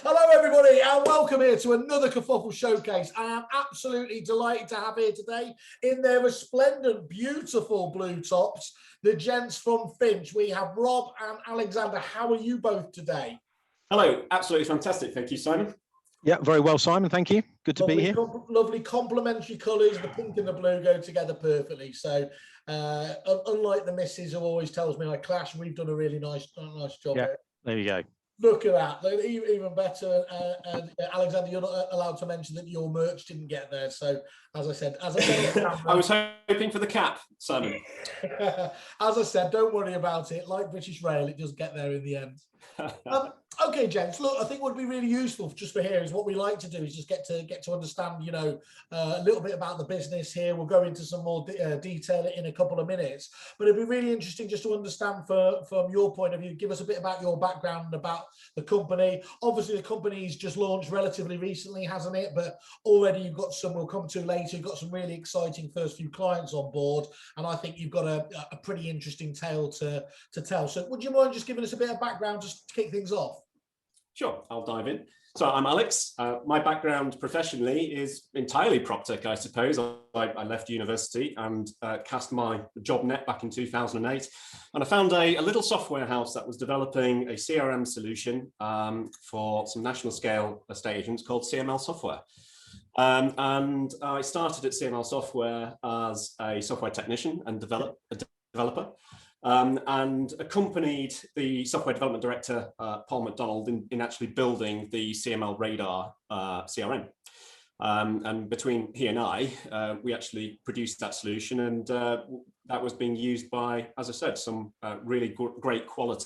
Hello, everybody, and welcome here to another Kerfuffle showcase. I am absolutely delighted to have here today, in their resplendent, beautiful blue tops, the gents from Finch. We have Rob and Alexander. How are you both today? Hello, absolutely fantastic. Thank you, Simon. Yeah, very well, Simon. Thank you. Good to be here. Lovely complementary colours. The pink and the blue go together perfectly. So, unlike the missus who always tells me I clash, we've done a really nice job here. There you go. Look at that, even better. And Alexander, you're not allowed to mention that your merch didn't get there. So, as I said, I was hoping for the cap, Simon. As I said, don't worry about it. Like British Rail, it does get there in the end. Okay, gents. Look, I think what would be really useful just for here is what we like to do is just get to understand, you know, a little bit about the business here. We'll go into some more detail in a couple of minutes, but it'd be really interesting just to understand from your point of view. Give us a bit about your background and about the company. Obviously, the company's just launched relatively recently, hasn't it? But already you've got some. We'll come to later. You've got some really exciting first few clients on board, and I think you've got a pretty interesting tale to tell. So, would you mind just giving us a bit of background just to kick things off? Sure, I'll dive in. So I'm Alex. My background professionally is entirely PropTech, I suppose. I left university and cast my job net back in 2008. And I found a little software house that was developing a CRM solution for some national scale estate agents called CML Software. And I started at CML Software as a software technician and developer. And accompanied the software development director, Paul McDonald, in actually building the CML Radar CRM. And between he and I, we actually produced that solution, and that was being used by, as I said, some really great quality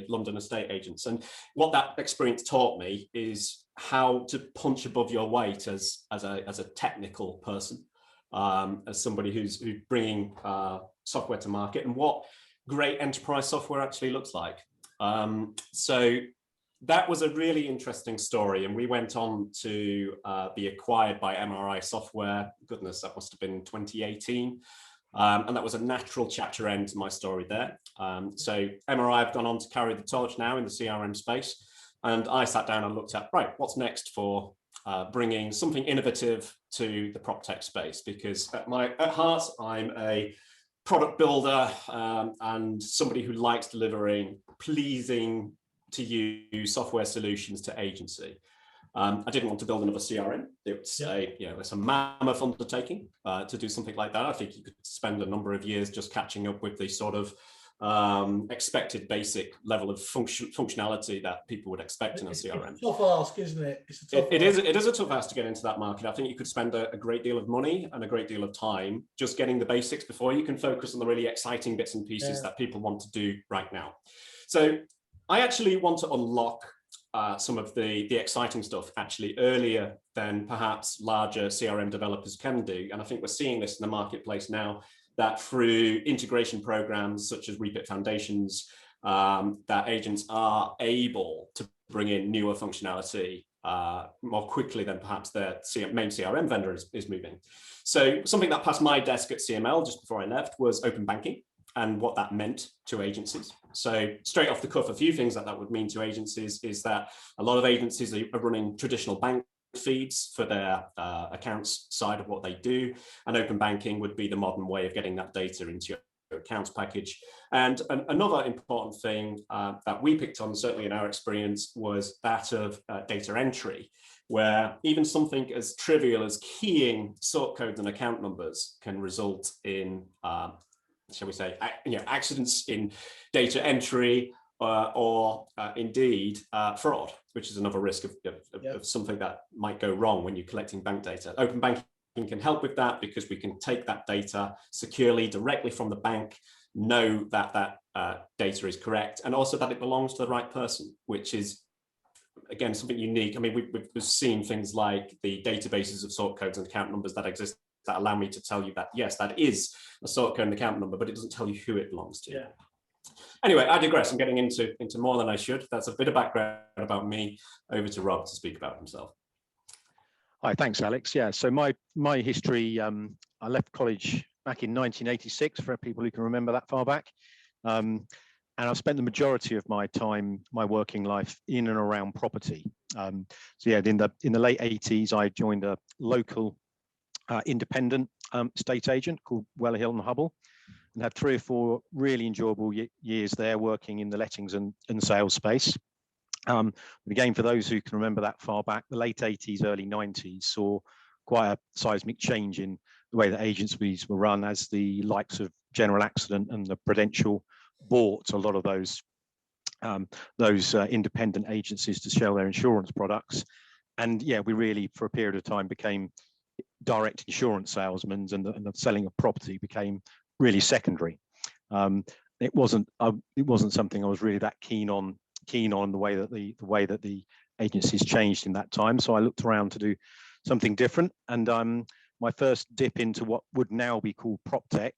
London estate agents. And what that experience taught me is how to punch above your weight as a technical person, as somebody who's bringing software to market, and what great enterprise software actually looks like. So that was a really interesting story, and we went on to be acquired by MRI Software. Goodness, that must have been 2018. And that was a natural chapter end to my story there. So MRI have gone on to carry the torch now in the CRM space. And I sat down and looked at, right, what's next for bringing something innovative to the PropTech space? Because at heart, I'm a product builder and somebody who likes delivering pleasing to use software solutions to agency. I didn't want to build another CRM. It's it's a mammoth undertaking to do something like that. I think you could spend a number of years just catching up with the sort of expected basic level of functionality that people would expect in a CRM. It's a tough ask, isn't it? It is a tough ask to get into that market. I think you could spend a great deal of money and a great deal of time just getting the basics before you can focus on the really exciting bits and pieces that people want to do right now. So I actually want to unlock some of the exciting stuff actually earlier than perhaps larger CRM developers can do. And I think we're seeing this in the marketplace now, that through integration programs such as Repit Foundations, that agents are able to bring in newer functionality more quickly than perhaps their main CRM vendor is moving. So something that passed my desk at CML just before I left was open banking and what that meant to agencies. So straight off the cuff, a few things that would mean to agencies is that a lot of agencies are running traditional bank feeds for their accounts side of what they do, and open banking would be the modern way of getting that data into your accounts package. And another important thing that we picked on, certainly in our experience, was that of data entry, where even something as trivial as keying sort codes and account numbers can result in shall we say, accidents in data entry or indeed fraud, which is another risk of something that might go wrong when you're collecting bank data. Open banking can help with that because we can take that data securely directly from the bank, know that that data is correct, and also that it belongs to the right person, which is, again, something unique. I mean, we've seen things like the databases of sort codes and account numbers that exist that allow me to tell you that, yes, that is a sort code and account number, but it doesn't tell you who it belongs to. Yeah. Anyway, I digress. I'm getting into more than I should. That's a bit of background about me. Over to Rob to speak about himself. Hi, thanks, Alex. Yeah, so my history, I left college back in 1986, for people who can remember that far back. and I've spent the majority of my time, my working life, in and around property. So yeah, in the late 80s, I joined a local independent estate agent called Weller Hill and Hubble, and had 3 or 4 really enjoyable years there working in the lettings and sales space. But again, for those who can remember that far back, the late 80s, early 90s saw quite a seismic change in the way that agencies were run, as the likes of General Accident and the Prudential bought a lot of those independent agencies to sell their insurance products. And yeah, we really, for a period of time, became direct insurance salesmen, and the selling of property became really secondary. It wasn't something I was really that keen on the way that the agencies changed in that time. So I looked around to do something different, and my first dip into what would now be called prop tech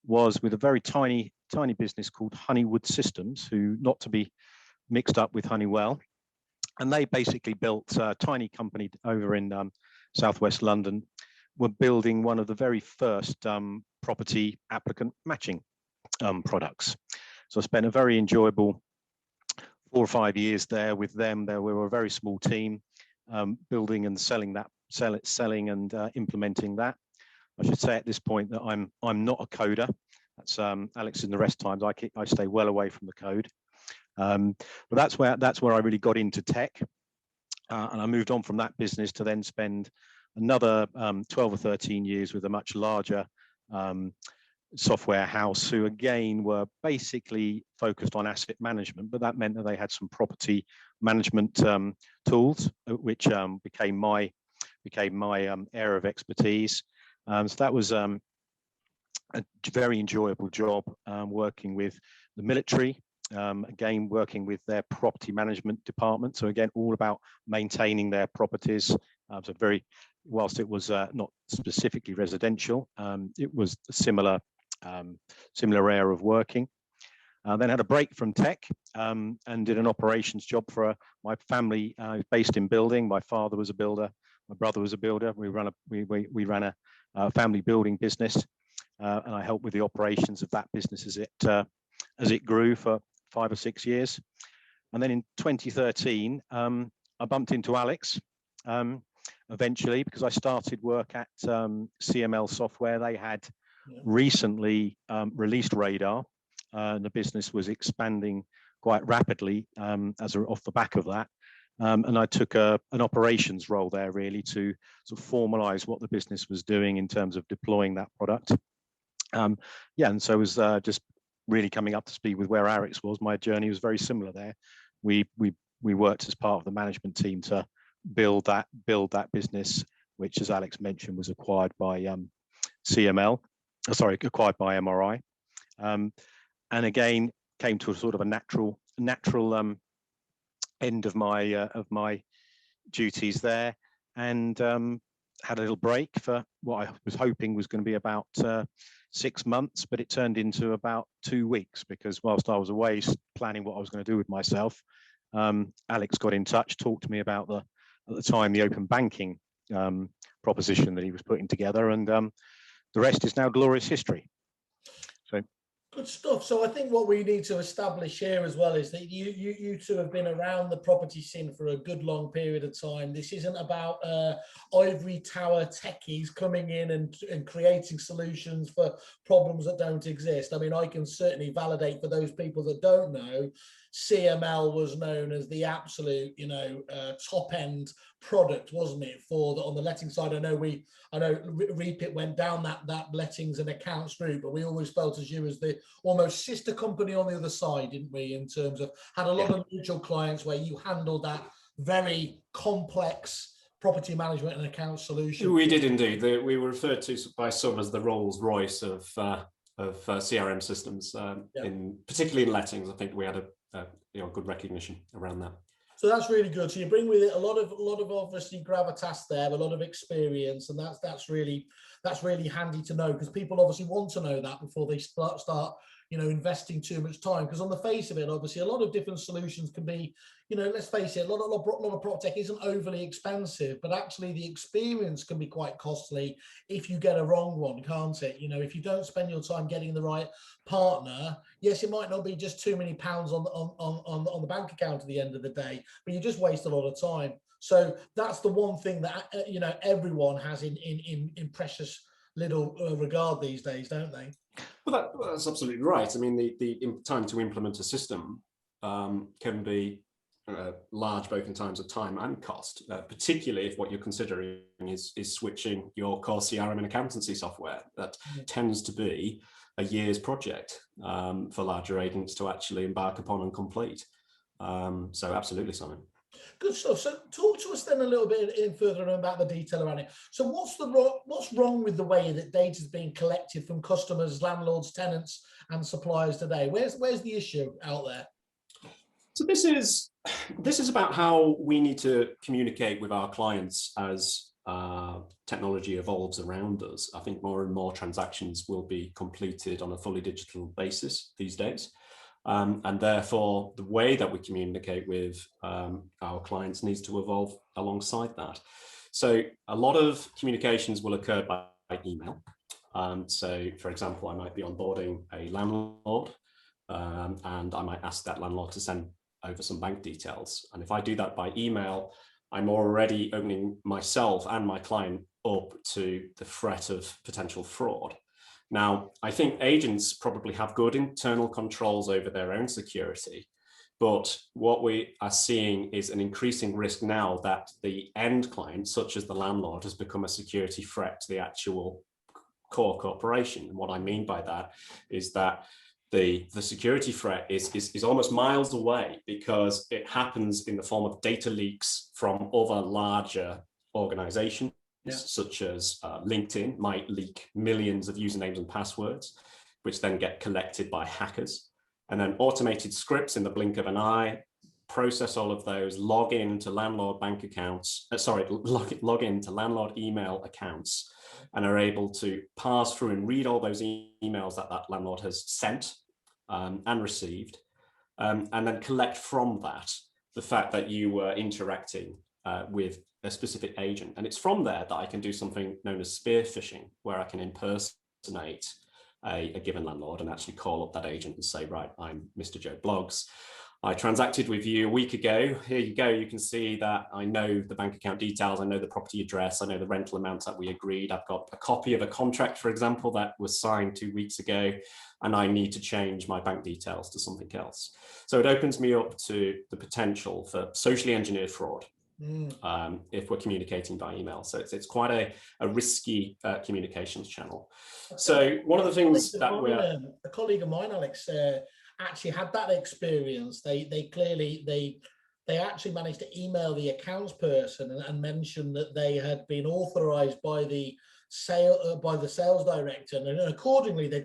was with a very tiny business called Honeywood Systems, who not to be mixed up with Honeywell. And they basically built a tiny company over in southwest London, were building one of the very first property applicant matching products. So I spent a very enjoyable 4 or 5 years there with them. We were a very small team, building and selling and implementing that. I should say at this point that I'm not a coder. That's Alex in the rest times. I stay well away from the code. But that's where I really got into tech, and I moved on from that business to then spend another 12 or 13 years with a much larger software house, who again were basically focused on asset management, but that meant that they had some property management tools, which became my area of expertise. So that was a very enjoyable job, working with the military, again working with their property management department. So again, all about maintaining their properties. So whilst it was not specifically residential, it was a similar area of working. Then had a break from tech, and did an operations job for my family based in building. My father was a builder, my brother was a builder. We ran a family building business, and I helped with the operations of that business as it grew for 5 or 6 years. And then in 2013, I bumped into Alex eventually, because I started work at CML Software. They had recently released Radar, and the business was expanding quite rapidly off the back of that. And I took an operations role there, really, to sort of formalize what the business was doing in terms of deploying that product. And so I was just really coming up to speed with where Alex was. My journey was very similar there. We worked as part of the management team to build that business, which, as Alex mentioned, was acquired by acquired by MRI, and again came to a sort of a natural end of my duties there, and had a little break for what I was hoping was going to be about 6 months, but it turned into about 2 weeks, because whilst I was away planning what I was going to do with myself, Alex got in touch, talked to me about at the time the open banking proposition that he was putting together, and the rest is now glorious history. So good stuff. So I think what we need to establish here as well is that you two have been around the property scene for a good long period of time. This isn't about ivory tower techies coming in and creating solutions for problems that don't exist. I mean, I can certainly validate for those people that don't know, CML was known as the absolute, top end product, wasn't it, on the letting side? I know Repit went down that lettings and accounts route, but we always felt as you as the almost sister company on the other side, didn't we, in terms of had a lot of mutual clients where you handled that very complex property management and account solution. We did indeed. We were referred to by some as the Rolls Royce of CRM systems, particularly in lettings. I think we had a good recognition around that. So that's really good. So you bring with it a lot of obviously gravitas there, a lot of experience, and that's really handy to know, because people obviously want to know that before they start investing too much time, because on the face of it, obviously, a lot of different solutions can be, let's face it, a lot of prop tech isn't overly expensive, but actually the experience can be quite costly if you get a wrong one, can't it? If you don't spend your time getting the right partner, yes, it might not be just too many pounds on the bank account at the end of the day, but you just waste a lot of time. So that's the one thing that everyone has in precious little regard these days, don't they? Well, that's absolutely right. I mean, the time to implement a system can be large, both in terms of time and cost, particularly if what you're considering is switching your core CRM and accountancy software. That tends to be a year's project for larger agents to actually embark upon and complete. So absolutely, Simon. Good stuff. So talk to us then a little bit in further about the detail around it. So what's wrong with the way that data is being collected from customers, landlords, tenants, and suppliers today? Where's the issue out there? So this is about how we need to communicate with our clients as technology evolves around us. I think more and more transactions will be completed on a fully digital basis these days. And therefore, the way that we communicate with our clients needs to evolve alongside that. So a lot of communications will occur by email. So, for example, I might be onboarding a landlord, and I might ask that landlord to send over some bank details. And if I do that by email, I'm already opening myself and my client up to the threat of potential fraud. Now, I think agents probably have good internal controls over their own security, but what we are seeing is an increasing risk now that the end client, such as the landlord, has become a security threat to the actual core corporation. And what I mean by that is that the security threat is almost miles away, because it happens in the form of data leaks from other larger organizations. Such as LinkedIn might leak millions of usernames and passwords, which then get collected by hackers. And then automated scripts in the blink of an eye process all of those, log in to landlord bank accounts, log in to landlord email accounts, and are able to pass through and read all those emails that landlord has sent and received, and then collect from that the fact that you were interacting with a specific agent. And it's from there that I can do something known as spear phishing, where I can impersonate a given landlord and actually call up that agent and say, right, I'm Mr. Joe Bloggs. I transacted with you a week ago. Here you go. You can see that I know the bank account details. I know the property address. I know the rental amount that we agreed. I've got a copy of a contract, for example, that was signed 2 weeks ago, and I need to change my bank details to something else. So it opens me up to the potential for socially engineered fraud. If we're communicating by email. So it's quite a risky communications channel. So one of the things that a colleague of mine, Alex, actually had that experience. They actually managed to email the accounts person and mention that they had been authorized by the sales director, and accordingly they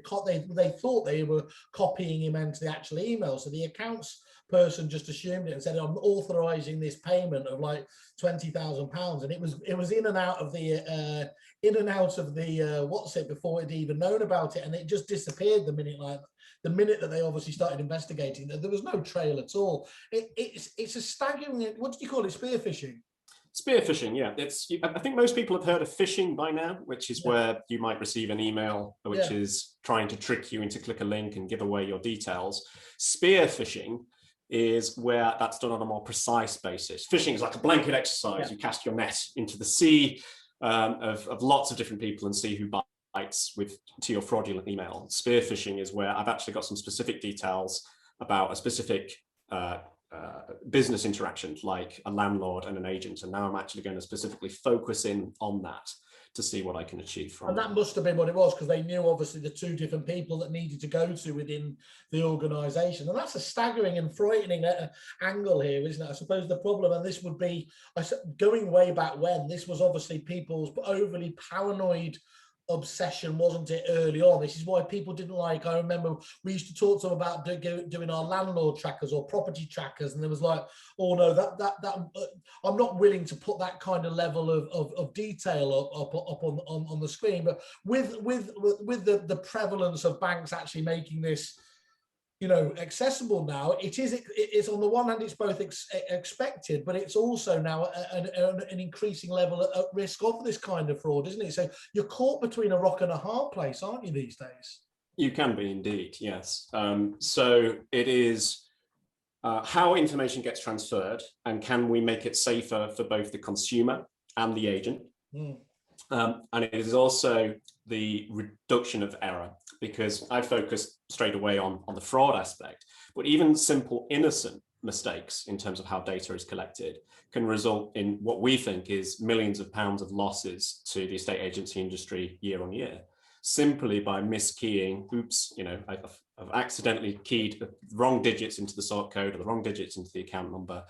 thought they were copying him into the actual email. So the accounts person just assumed it and said, I'm authorizing this payment of like £20,000, and it was in and out of the what's it before it'd even known about it, and it just disappeared the minute that they obviously started investigating. There was no trail at all. It's a staggering, what do you call it, spear phishing? Spear phishing, yeah. I think most people have heard of phishing by now, which is where you might receive an email which is trying to trick you into click a link and give away your details. Spear phishing is where that's done on a more precise basis. Phishing is like a blanket exercise. You cast your net into the sea of lots of different people and see who bites to your fraudulent email. Spear phishing is where I've actually got some specific details about a specific business interaction, like a landlord and an agent, and now I'm actually going to specifically focus in on that to see what I can achieve from. And that must have been what it was, because they knew obviously the two different people that needed to go to within the organisation, and that's a staggering and frightening angle here, isn't it? I suppose the problem, and this would be going way back when, this was obviously people's overly paranoid obsession, wasn't it, early on? This is why people didn't like, I remember we used to talk to them about doing our landlord trackers or property trackers, and there was like, oh no, that I'm not willing to put that kind of level of detail up on the screen. But with the prevalence of banks actually making this accessible now. It's on the one hand, it's both expected, but it's also now an increasing level at risk of this kind of fraud, isn't it? So you're caught between a rock and a hard place, aren't you, these days? You can be indeed, yes. So it is how information gets transferred, and can we make it safer for both the consumer and the agent? And it is also the reduction of error, because I focused straight away on the fraud aspect, but even simple innocent mistakes in terms of how data is collected can result in what we think is millions of pounds of losses to the estate agency industry year on year, simply by miskeying. Oops, I've accidentally keyed the wrong digits into the sort code or the wrong digits into the account number.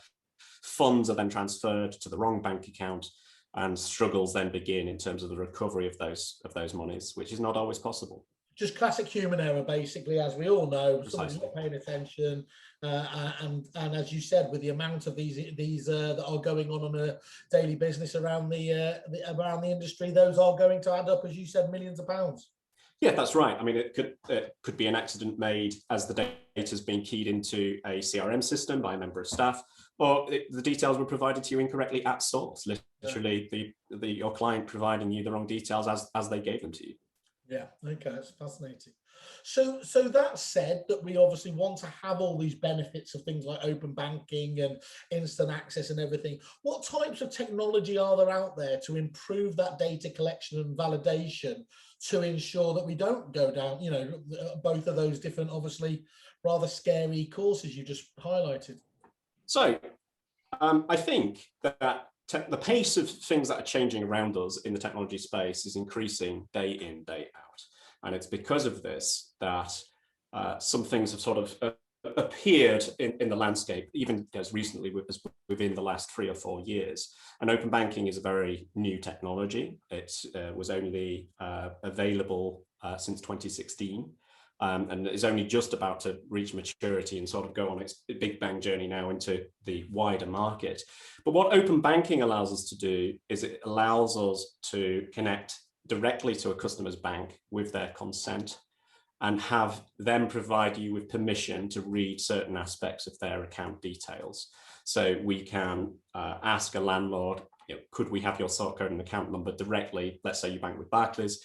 Funds are then transferred to the wrong bank account, and struggles then begin in terms of the recovery of those monies, which is not always possible. Just classic human error, basically, as we all know. Precisely. Someone's not paying attention, and as you said, with the amount of these that are going on a daily business around the industry, those are going to add up, as you said, millions of pounds. Yeah, that's right. I mean, it could be an accident made as the data is being keyed into a CRM system by a member of staff, or the details were provided to you incorrectly at source. Literally, your client providing you the wrong details as they gave them to you. Yeah, okay, that's fascinating. So that said, that we obviously want to have all these benefits of things like open banking and instant access and everything. What types of technology are there out there to improve that data collection and validation to ensure that we don't go down, both of those different, obviously rather scary courses you just highlighted? So I think that the pace of things that are changing around us in the technology space is increasing day in, day out. And it's because of this that some things have sort of appeared in the landscape, even as recently as within the last 3 or 4 years. And open banking is a very new technology. It was only available since 2016. And is only just about to reach maturity and sort of go on its big bang journey now into the wider market. But what open banking allows us to do is it allows us to connect directly to a customer's bank with their consent and have them provide you with permission to read certain aspects of their account details. So we can ask a landlord, could we have your sort code and account number directly? Let's say you bank with Barclays.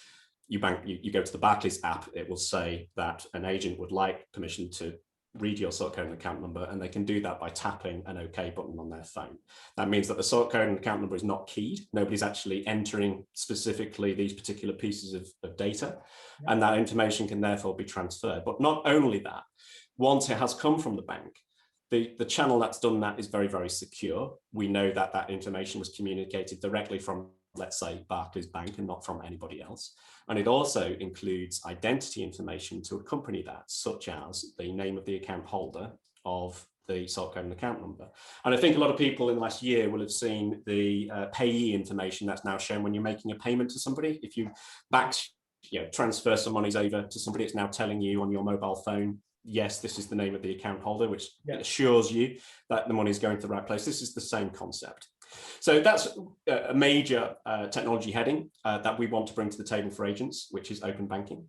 You go to the Barclays app, it will say that an agent would like permission to read your sort code and account number, and they can do that by tapping an OK button on their phone. That means that the sort code and account number is not keyed. Nobody's actually entering specifically these particular pieces of data, and that information can therefore be transferred. But not only that, once it has come from the bank, the channel that's done that is very, very secure. We know that that information was communicated directly from, let's say, Barclays Bank and not from anybody else. And it also includes identity information to accompany that, such as the name of the account holder of the sort code and account number. And I think a lot of people in the last year will have seen the payee information that's now shown when you're making a payment to somebody. If you transfer some monies over to somebody, it's now telling you on your mobile phone, yes, this is the name of the account holder, which assures you that the money is going to the right place. This is the same concept. So that's a major technology heading that we want to bring to the table for agents, which is open banking.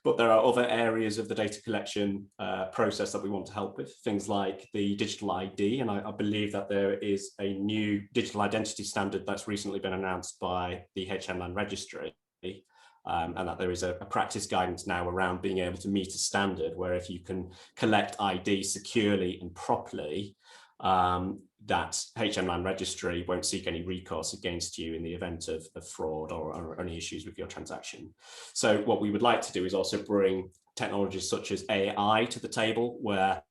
But there are other areas of the data collection process that we want to help with, things like the digital ID. And I believe that there is a new digital identity standard that's recently been announced by the HM Land Registry. And that there is a practice guidance now around being able to meet a standard where if you can collect ID securely and properly, that HM Land Registry won't seek any recourse against you in the event of fraud or any issues with your transaction. So what we would like to do is also bring technologies such as AI to the table, where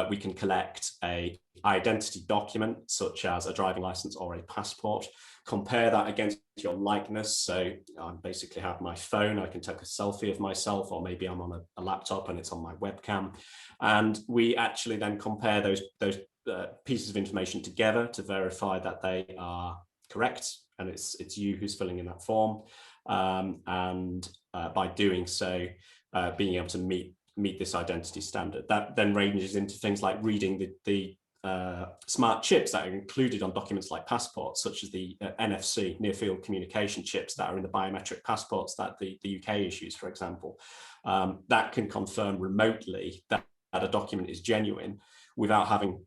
we can collect an identity document such as a driving license or a passport, compare that against your likeness. So I basically have my phone, I can take a selfie of myself, or maybe I'm on a laptop and it's on my webcam. And we actually then compare those pieces of information together to verify that they are correct, and it's you who's filling in that form. By doing so, being able to meet this identity standard. That then ranges into things like reading the smart chips that are included on documents like passports, such as the NFC, near field communication chips that are in the biometric passports that the UK issues, for example. That can confirm remotely that a document is genuine without having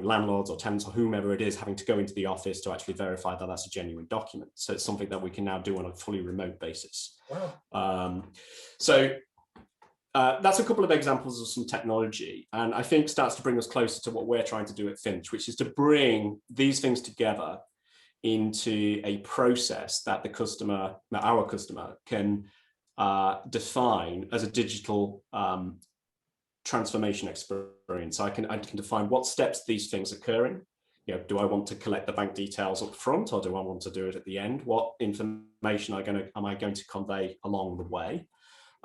landlords or tenants or whomever it is having to go into the office to actually verify that that's a genuine document. So it's something that we can now do on a fully remote basis. Wow. That's a couple of examples of some technology, and I think starts to bring us closer to what we're trying to do at Finch, which is to bring these things together into a process that our customer can define as a digital transformation experience. I can define what steps these things occurring. Do I want to collect the bank details up front, or do I want to do it at the end? What information am I going to convey along the way?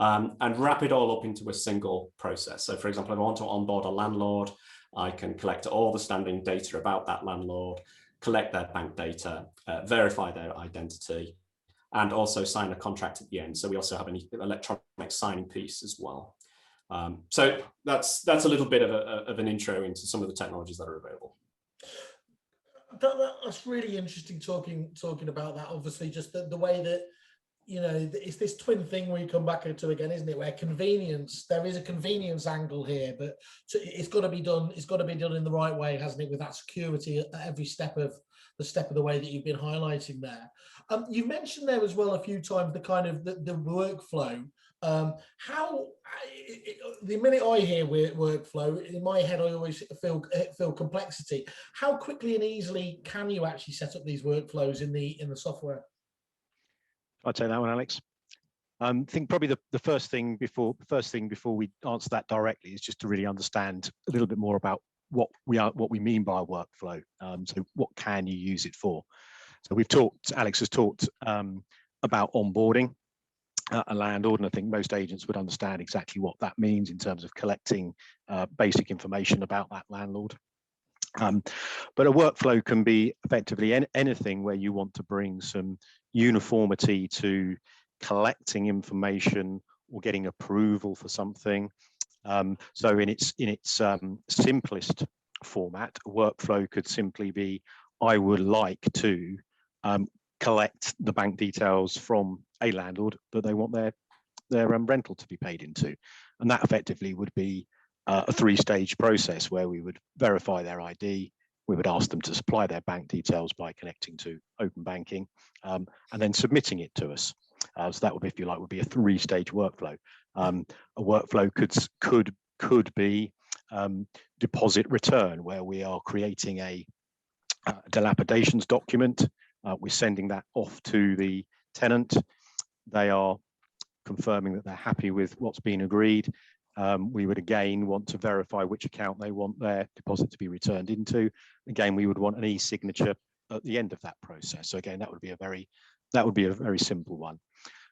And wrap it all up into a single process. So for example, if I want to onboard a landlord, I can collect all the standing data about that landlord, collect their bank data, verify their identity, and also sign a contract at the end. So we also have an electronic signing piece as well. So that's a little bit of an intro into some of the technologies that are available. That's really interesting talking about that. Obviously, just the way that, it's this twin thing we come back to again, isn't it? Where there is a convenience angle here, but it's got to be done. It's got to be done in the right way, hasn't it? With that security at every step of the way that you've been highlighting there. You mentioned there as well a few times the kind of the workflow. The minute I hear workflow, in my head, I always feel complexity. How quickly and easily can you actually set up these workflows in the software? I'll take that one, Alex. I think probably the first thing before we answer that directly is just to really understand a little bit more about what we mean by a workflow. So what can you use it for? So Alex has talked about onboarding a landlord, and I think most agents would understand exactly what that means in terms of collecting basic information about that landlord. But a workflow can be effectively anything where you want to bring some uniformity to collecting information or getting approval for something. So in its simplest format, a workflow could simply be, I would like to collect the bank details from a landlord that they want their rental to be paid into, and that effectively would be a three-stage process where we would verify their ID, we would ask them to supply their bank details by connecting to open banking, and then submitting it to us. So that would, if you like, would be a three-stage workflow. A workflow could be deposit return, where we are creating a dilapidations document. We're sending that off to the tenant. They are confirming that they're happy with what's been agreed. We would again want to verify which account they want their deposit to be returned into. Again, we would want an e-signature at the end of that process. So again, that would be a very simple one.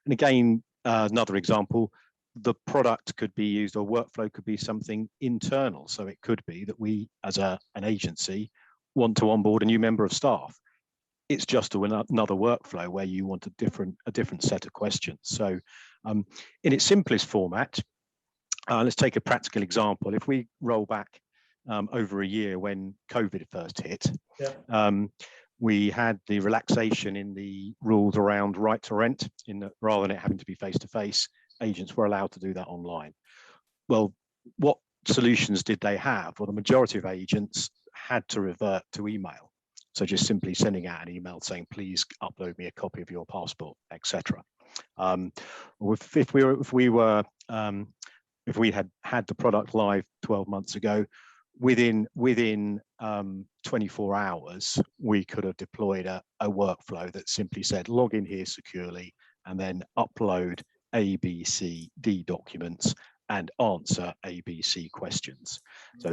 And again, another example, the product could be used, or workflow could be something internal. So it could be that we, as an agency, want to onboard a new member of staff. It's just another workflow where you want a different set of questions. So in its simplest format, let's take a practical example. If we roll back over a year when COVID first hit, we had the relaxation in the rules around right to rent, rather than it having to be face-to-face, agents were allowed to do that online. Well, what solutions did they have? Well, the majority of agents had to revert to email. So just simply sending out an email saying, please upload me a copy of your passport, etc. If we had the product live 12 months ago, within 24 hours, we could have deployed a workflow that simply said, log in here securely, and then upload A, B, C, D documents and answer A, B, C questions. So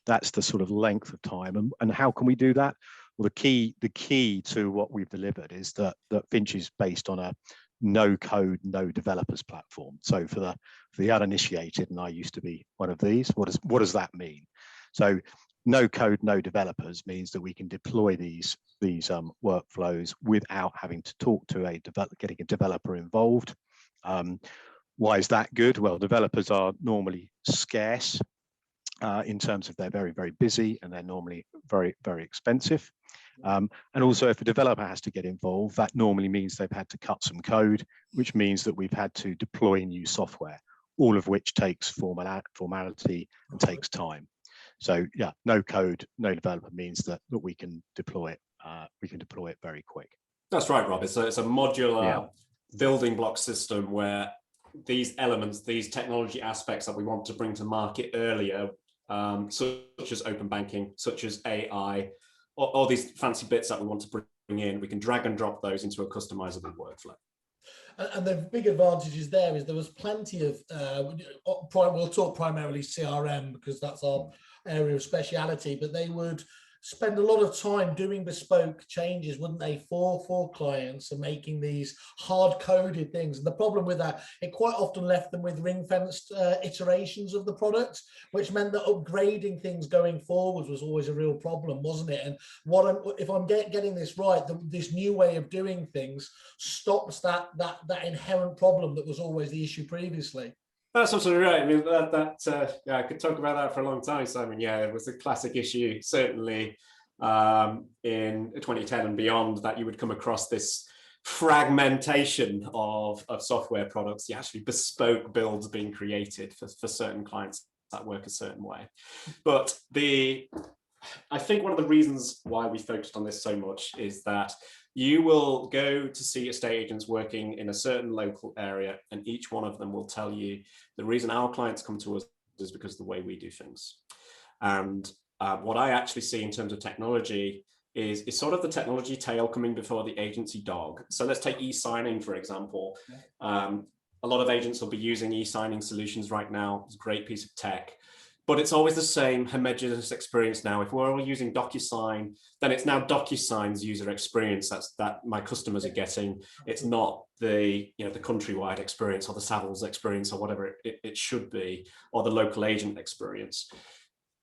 that's the sort of length of time. And how can we do that? Well, the key to what we've delivered is that Finch is based on a no code, no developers platform. So for the uninitiated, and I used to be one of these, what does that mean? So no code, no developers means that we can deploy these workflows without having to talk to getting a developer involved. Why is that good? Well, developers are normally scarce in terms of they're very, very busy, and they're normally very, very expensive. And also, if a developer has to get involved, that normally means they've had to cut some code, which means that we've had to deploy new software. all of which takes formality and takes time. So yeah, no code, no developer means that we can deploy it. We can deploy it very quick. That's right, Rob. It's a modular building block system where these elements, these technology aspects that we want to bring to market earlier, such as open banking, such as AI, all these fancy bits that we want to bring in, we can drag and drop those into a customizable workflow. And the big advantages there is there was plenty of, we'll talk primarily CRM because that's our area of speciality, but they would spend a lot of time doing bespoke changes, wouldn't they, for clients and making these hard-coded things. And the problem with that, it quite often left them with ring-fenced iterations of the product, which meant that upgrading things going forward was always a real problem, wasn't it? And if I'm getting this right, this new way of doing things stops that inherent problem that was always the issue previously. That's absolutely right. I mean, yeah, I could talk about that for a long time, Simon. Yeah, it was a classic issue, certainly in 2010 and beyond, that you would come across this fragmentation of software products, the actually bespoke builds being created for certain clients that work a certain way. But I think one of the reasons why we focused on this so much is that you will go to see estate agents working in a certain local area, and each one of them will tell you the reason our clients come to us is because of the way we do things. And what I actually see in terms of technology is sort of the technology tail coming before the agency dog. So let's take e-signing, for example. A lot of agents will be using e-signing solutions right now. It's a great piece of tech. But it's always the same homogeneous experience now. If we're all using DocuSign, then it's now DocuSign's user experience that my customers are getting. It's not the countrywide experience or the Savills experience or whatever it should be, or the local agent experience.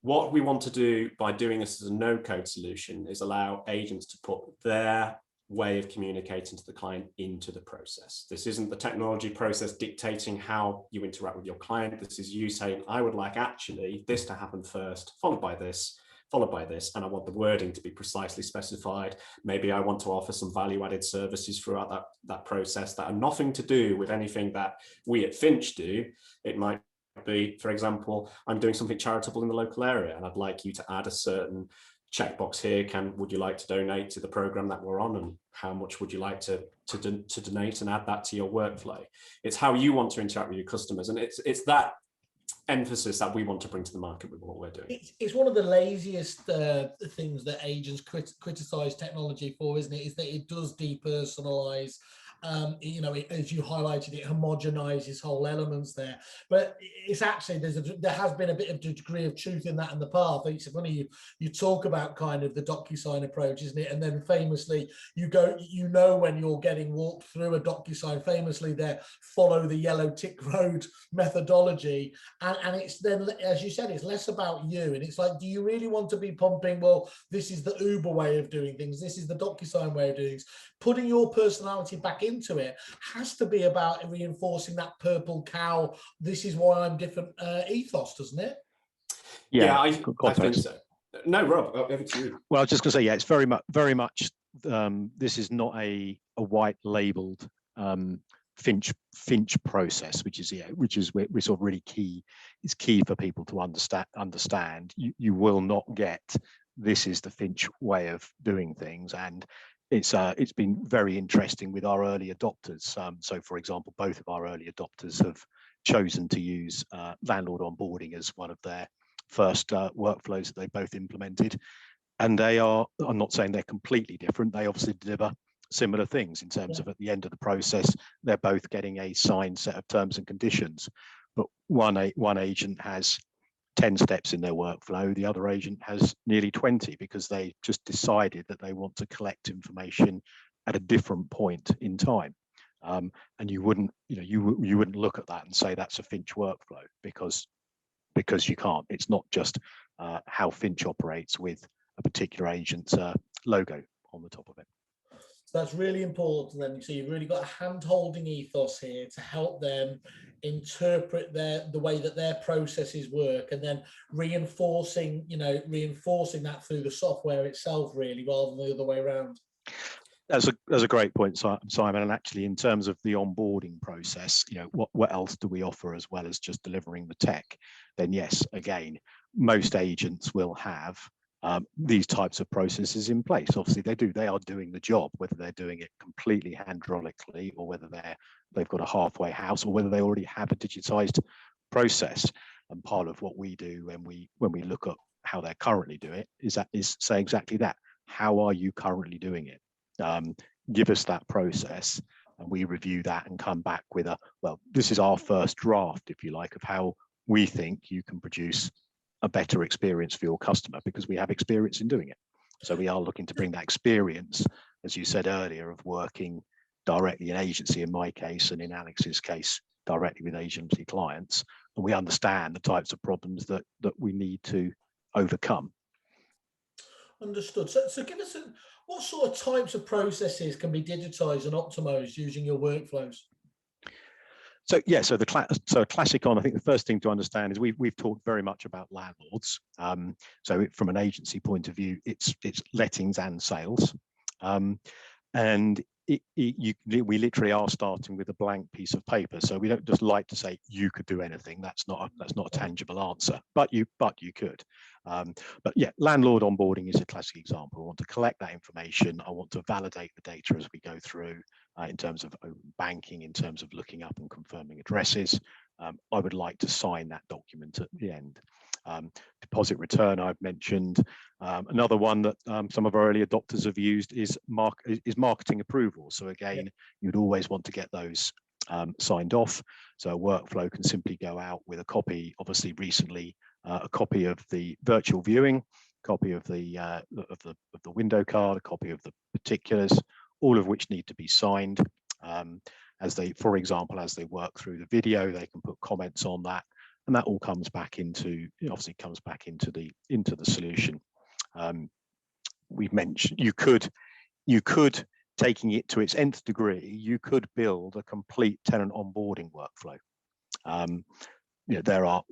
What we want to do by doing this as a no-code solution is allow agents to put their way of communicating to the client into the process. This isn't the technology process dictating how you interact with your client. This is you saying, I would like actually this to happen first, followed by this, and I want the wording to be precisely specified. Maybe I want to offer some value-added services throughout that process that are nothing to do with anything that we at Finch do. It might be, for example, I'm doing something charitable in the local area and I'd like you to add a certain checkbox here. Would you like to donate to the program that we're on, and how much would you like to donate, and add that to your workflow? It's how you want to interact with your customers, and it's that emphasis that we want to bring to the market with what we're doing. It's one of the laziest things that agents criticize technology for, isn't it? Is that it does depersonalize. As you highlighted, it homogenizes whole elements there, but it's actually there has been a bit of a degree of truth in that in the past. It's funny you talk about kind of the DocuSign approach, isn't it? And then famously when you're getting walked through a DocuSign, famously there follow the yellow tick road methodology, and it's then, as you said, it's less about you, and it's like, do you really want to be pumping, well, this is the Uber way of doing things, this is the DocuSign way of doing things? Putting your personality back into it has to be about reinforcing that purple cow, this is why I'm different ethos, doesn't it? Yeah, I think so. No, Rob, over to you. Well, I was just going to say, yeah, it's very much. This is not a white labeled Finch process, which is we're sort of really key. It's key for people to understand. You will not get, this is the Finch way of doing things, and it's been very interesting with our early adopters. So, for example, both of our early adopters have chosen to use landlord onboarding as one of their first workflows that they both implemented. And I'm not saying they're completely different. They obviously deliver similar things in terms of, at the end of the process, they're both getting a signed set of terms and conditions. But one agent has 10 steps in their workflow, the other agent has nearly 20, because they just decided that they want to collect information at a different point in time. And you wouldn't look at that and say that's a Finch workflow, because you can't. It's not just how Finch operates with a particular agent's logo on the top of it. So that's really important then. So you've really got a hand-holding ethos here to help them interpret the way that their processes work, and then reinforcing that through the software itself, really, rather than the other way around. That's a great point, Simon. And actually, in terms of the onboarding process, what else do we offer as well as just delivering the tech? Then yes, again, most agents will have these types of processes in place. Obviously, they are doing the job, whether they're doing it completely hydraulically or whether they've got a halfway house or whether they already have a digitized process. And part of what we do when we look at how they're currently doing it is say exactly that. How are you currently doing it? Give us that process and we review that and come back with this is our first draft, if you like, of how we think you can produce a better experience for your customer, because we have experience in doing it. So we are looking to bring that experience, as you said earlier, of working directly in agency, in my case, and in Alex's case, directly with agency clients. And we understand the types of problems that we need to overcome. Understood. So give us what sort of types of processes can be digitized and optimized using your workflows? So yeah, so a classic on, I think the first thing to understand is we've talked very much about landlords. So from an agency point of view, it's lettings and sales, and we literally are starting with a blank piece of paper. So we don't just like to say you could do anything. That's not a tangible answer, but you could. But yeah, landlord onboarding is a classic example. I want to collect that information. I want to validate the data as we go through in terms of open banking, in terms of looking up and confirming addresses. I would like to sign that document at the end. Deposit return, I've mentioned. Another one that some of our early adopters have used is marketing approval. So again, you'd always want to get those signed off. So a workflow can simply go out with a copy, obviously recently, a copy of the virtual viewing, copy of the window card, a copy of the particulars, all of which need to be signed. For example, as they work through the video, they can put comments on that, and that all comes back into the solution. We've mentioned you could, taking it to its nth degree, you could build a complete tenant onboarding workflow. There are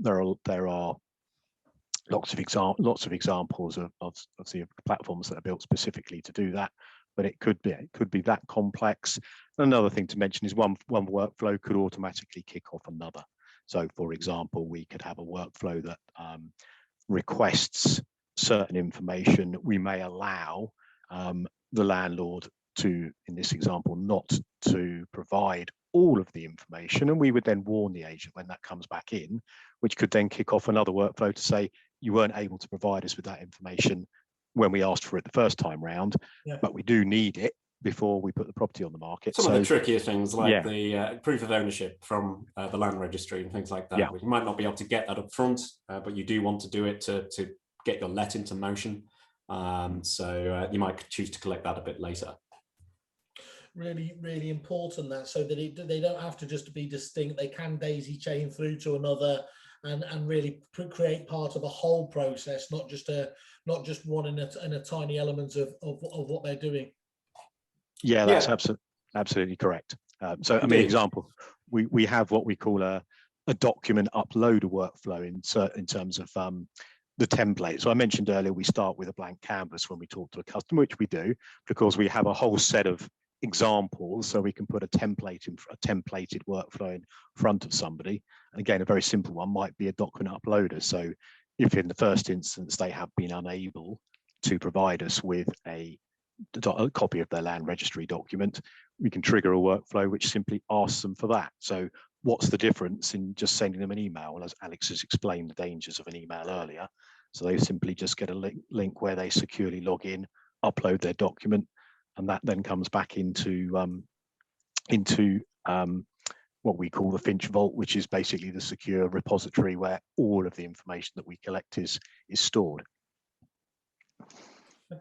lots of examples of platforms that are built specifically to do that, but it could be that complex. Another thing to mention is one workflow could automatically kick off another. So, for example, we could have a workflow that requests certain information. We may allow the landlord to, in this example, not to provide all of the information, and we would then warn the agent when that comes back in, which could then kick off another workflow to say you weren't able to provide us with that information when we asked for it the first time round, but we do need it before we put the property on the market. Some of the trickier things like the proof of ownership from the land registry and things like that. Yeah. You might not be able to get that up front, but you do want to do it to get your let into motion. So you might choose to collect that a bit later. Really, really important that, so that they don't have to just be distinct. They can daisy chain through to another and really create part of a whole process, not just one in a tiny element of what they're doing. Yeah, that's absolutely correct. So, I mean, example, we have what we call a document uploader workflow in terms of the template. So I mentioned earlier, we start with a blank canvas when we talk to a customer, which we do, because we have a whole set of examples, so we can put a templated workflow in front of somebody. And again, a very simple one might be a document uploader. So if in the first instance they have been unable to provide us with a copy of their land registry document, we can trigger a workflow which simply asks them for that. So what's the difference in just sending them an email? As Alex has explained the dangers of an email earlier. So they simply just get a link where they securely log in, upload their document, and that then comes back into what we call the Finch vault, which is basically the secure repository where all of the information that we collect is stored.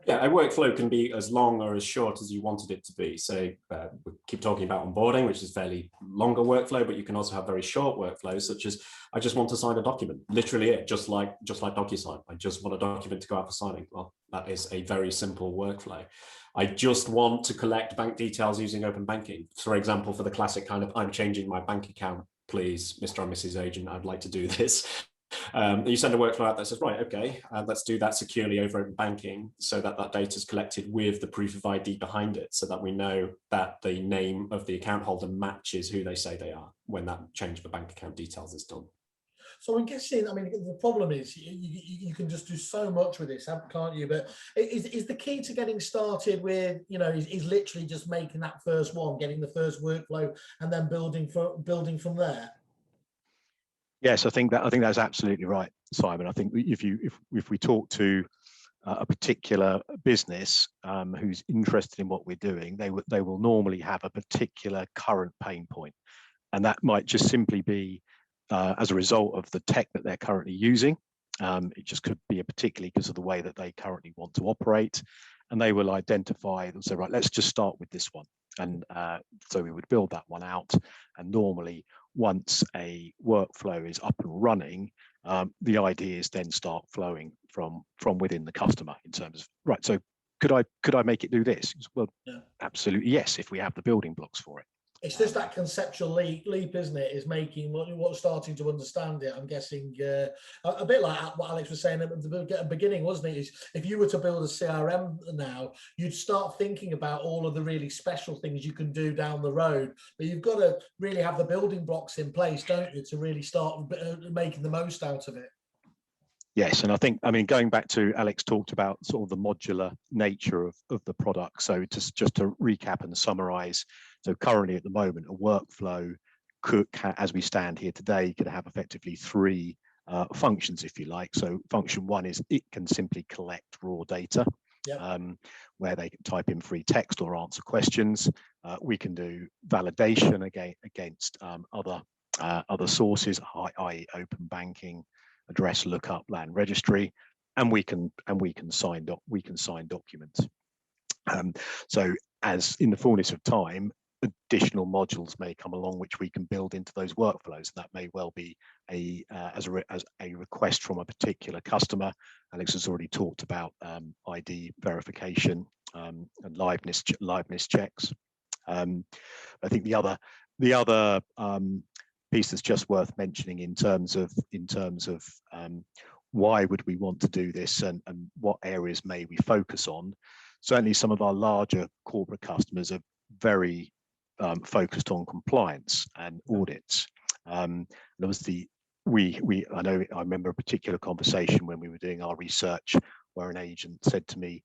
Yeah, a workflow can be as long or as short as you wanted it to be. So we keep talking about onboarding, which is fairly longer workflow, but you can also have very short workflows, such as I just want to sign a document, literally it, just like DocuSign. I just want a document to go out for signing. Well, that is a very simple workflow. I just want to collect bank details using open banking. For example, for the classic kind of, I'm changing my bank account, please, Mr. and Mrs. Agent, I'd like to do this. You send a workflow out that says, right, okay, let's do that securely over open banking so that that data is collected with the proof of ID behind it so that we know that the name of the account holder matches who they say they are when that change of the bank account details is done. So I'm guessing, I mean, the problem is you can just do so much with this, can't you? But is the key to getting started with, you know, is literally just making that first one, getting the first workflow, and then building from there? Yes, I think that's absolutely right, Simon. I think if we talk to a particular business who's interested in what we're doing, they will normally have a particular current pain point, and that might just simply be as a result of the tech that they're currently using. It just could be particularly because of the way that they currently want to operate, and they will identify and say, right, let's just start with this one. And so we would build that one out, and normally once a workflow is up and running, the ideas then start flowing from within the customer in terms of, right, so could I make it do this? Well, yeah. Absolutely yes, if we have the building blocks for it. It's just that conceptual leap, isn't it? Is making what starting to understand it. I'm guessing a bit like what Alex was saying at the beginning, wasn't it? Is if you were to build a CRM now, you'd start thinking about all of the really special things you can do down the road. But you've got to really have the building blocks in place, don't you, to really start making the most out of it. Yes, and I think, I mean, going back to Alex talked about sort of the modular nature of the product. So just to recap and summarize, so currently at the moment, a workflow could, as we stand here today, could have effectively three functions, if you like. So function one is it can simply collect raw data, yep. Where they can type in free text or answer questions. We can do validation against other sources, i.e. open banking, address lookup, land registry, and we can sign documents. So as in the fullness of time, additional modules may come along which we can build into those workflows. And that may well be as a request from a particular customer. Alex has already talked about ID verification and liveness checks. I think the other piece that's just worth mentioning in terms of why would we want to do this and what areas may we focus on. Certainly some of our larger corporate customers are very focused on compliance and audits. And obviously I remember a particular conversation when we were doing our research where an agent said to me,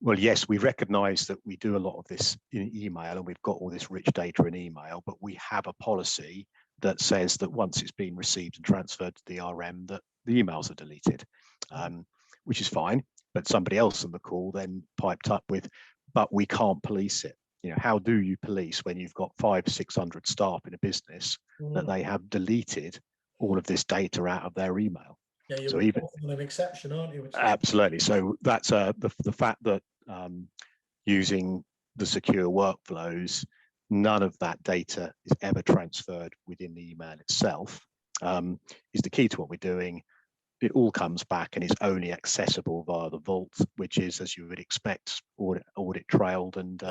well, yes, we recognize that we do a lot of this in email and we've got all this rich data in email, but we have a policy that says that once it's been received and transferred to the RM, that the emails are deleted, which is fine. But somebody else on the call then piped up with, but we can't police it. You know, how do you police when you've got 500-600 staff in a business that they have deleted all of this data out of their email? Yeah, you're even an exception, aren't you? Absolutely. So that's the fact that using the secure workflows, none of that data is ever transferred within the email itself, is the key to what we're doing. It all comes back and is only accessible via the vault, which is, as you would expect, audit trailed and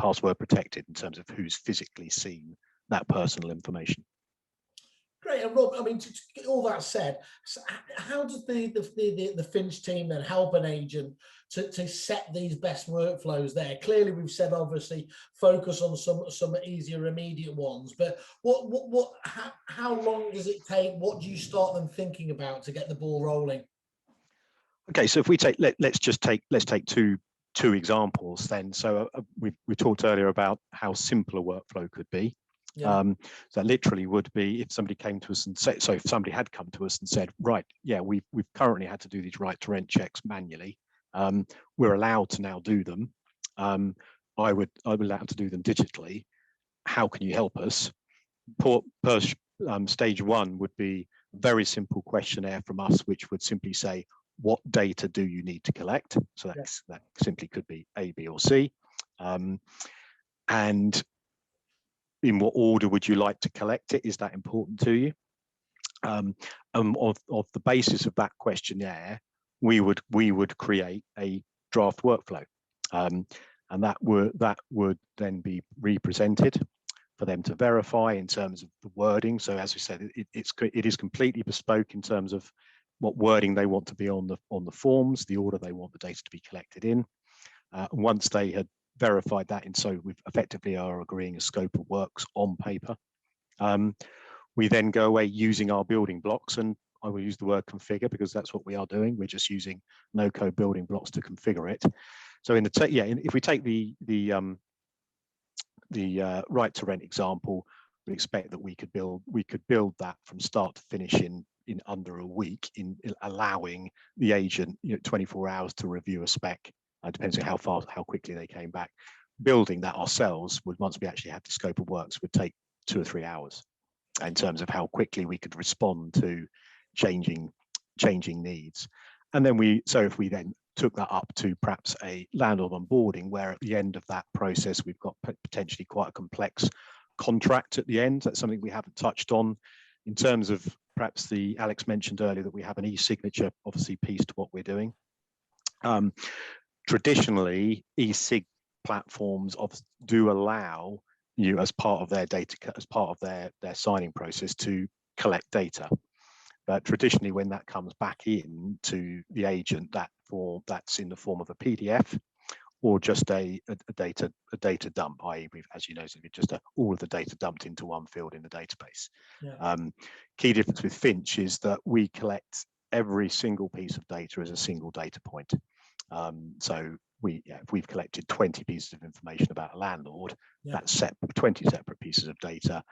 password protected in terms of who's physically seen that personal information. Great. And Rob, I mean, all that said, how does the Finch team then help an agent to set these best workflows there? Clearly, we've said obviously focus on some easier immediate ones, but how long does it take? What do you start them thinking about to get the ball rolling? Okay, so if we take let's take two examples then. So we talked earlier about how simple a workflow could be. Yeah. So that literally would be if somebody came to us and said, so if somebody had come to us and said, right, yeah, we've currently had to do these right to rent checks manually. We're allowed to now do them. I'm allowed to do them digitally. How can you help us? Stage one would be a very simple questionnaire from us, which would simply say, what data do you need to collect? So that simply could be A, B, or C. And in what order would you like to collect it? Is that important to you? Of the basis of that questionnaire, we would create a draft workflow, and that would then be represented for them to verify in terms of the wording. So as we said, it is completely bespoke in terms of what wording they want to be on the forms, the order they want the data to be collected in. Once they had verified that, and so we effectively are agreeing a scope of works on paper. We then go away using our building blocks, and I will use the word configure because that's what we are doing. We're just using no-code building blocks to configure it. So in the if we take the right to rent example, we expect that we could build that from start to finish in under a week, in allowing the agent 24 hours to review a spec. Depends on how quickly they came back. Building that ourselves would, once we actually had the scope of works, would take 2 or 3 hours in terms of how quickly we could respond to changing needs. And then so if we then took that up to perhaps a landlord onboarding, where at the end of that process we've got potentially quite a complex contract at the end. That's something we haven't touched on in terms of perhaps Alex mentioned earlier that we have an e-signature obviously piece to what we're doing. Traditionally, e-sig platforms do allow you, as part of their data, as part of their signing process, to collect data. But traditionally, when that comes back in to the agent, that's in the form of a PDF or just a data dump, i.e., as you know, just all of the data dumped into one field in the database. Yeah. Key difference with Finch is that we collect every single piece of data as a single data point. So if we've collected 20 pieces of information about a landlord, that's 20 separate pieces of data.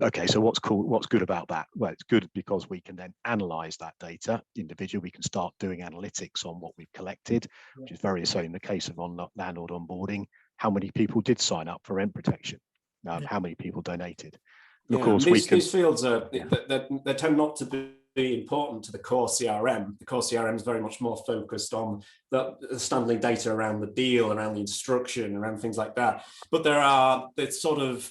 Okay, so what's good about that? Well, it's good because we can then analyze that data individually. We can start doing analytics on what we've collected, which is very so in the case of landlord onboarding. How many people did sign up for rent protection? How many people donated? And of course, these fields are they tend not to be important to the core CRM. The core CRM is very much more focused on the standing data around the deal, around the instruction, around things like that. But there are it's sort of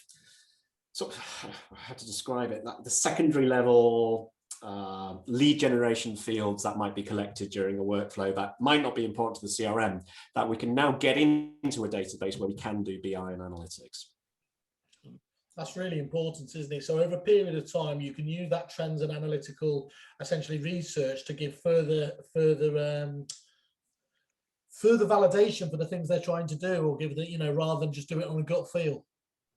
how to describe it, the secondary level lead generation fields that might be collected during a workflow that might not be important to the CRM, that we can now get into a database where we can do BI and analytics. That's really important, isn't it? So over a period of time, you can use that trends and analytical, essentially research, to give further validation for the things they're trying to do, or give the, rather than just do it on a gut feel.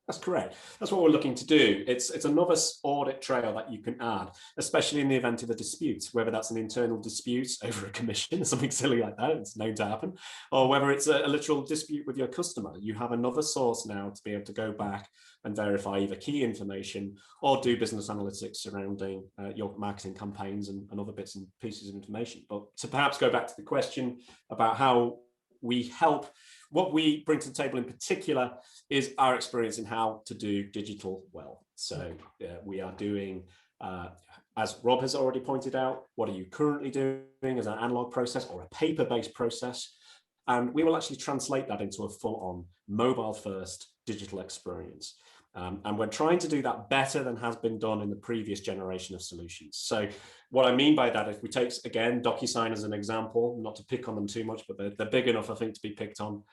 That's correct. That's what we're looking to do. It's another audit trail that you can add, especially in the event of a dispute, whether that's an internal dispute over a commission or something silly like that, it's known to happen, or whether it's a literal dispute with your customer. You have another source now to be able to go back and verify either key information or do business analytics surrounding your marketing campaigns and other bits and pieces of information. But to perhaps go back to the question about how we help, what we bring to the table in particular is our experience in how to do digital well. So we are doing, as Rob has already pointed out, what are you currently doing as an analog process or a paper-based process? And we will actually translate that into a full-on mobile-first digital experience. And we're trying to do that better than has been done in the previous generation of solutions. So what I mean by that, if we take, again, DocuSign as an example, not to pick on them too much, but they're big enough, I think, to be picked on.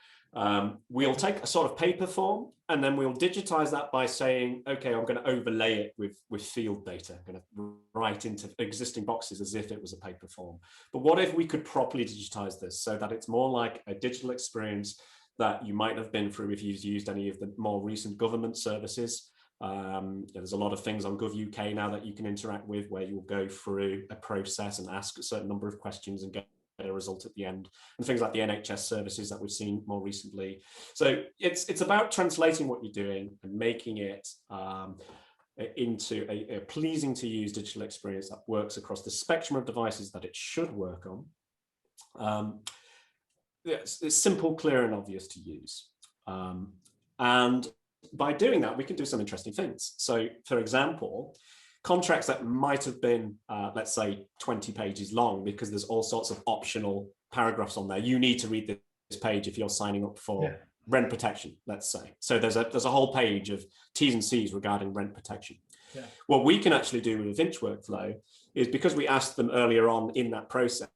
We'll take a sort of paper form, and then we'll digitize that by saying, okay, I'm going to overlay it with field data. I'm going to write into existing boxes as if it was a paper form. But what if we could properly digitize this so that it's more like a digital experience that you might have been through if you've used any of the more recent government services. There's a lot of things on Gov UK now that you can interact with, where you'll go through a process and ask a certain number of questions and get a result at the end, and things like the NHS services that we've seen more recently. So it's about translating what you're doing and making it into a pleasing to use digital experience that works across the spectrum of devices that it should work on. It's simple, clear, and obvious to use. And by doing that, we can do some interesting things. So, for example, contracts that might have been, let's say, 20 pages long, because there's all sorts of optional paragraphs on there. You need to read this page if you're signing up for rent protection, let's say. So there's a whole page of T's and C's regarding rent protection. Yeah. What we can actually do with a Finch workflow is, because we asked them earlier on in that process,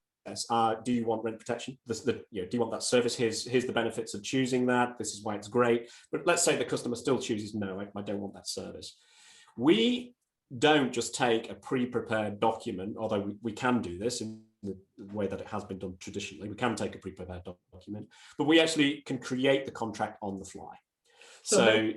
do you want rent protection? Do you want that service? Here's the benefits of choosing that. This is why it's great. But let's say the customer still chooses, no, I don't want that service. We don't just take a pre-prepared document, although we can do this in the way that it has been done traditionally. We can take a pre-prepared document, but we actually can create the contract on the fly. So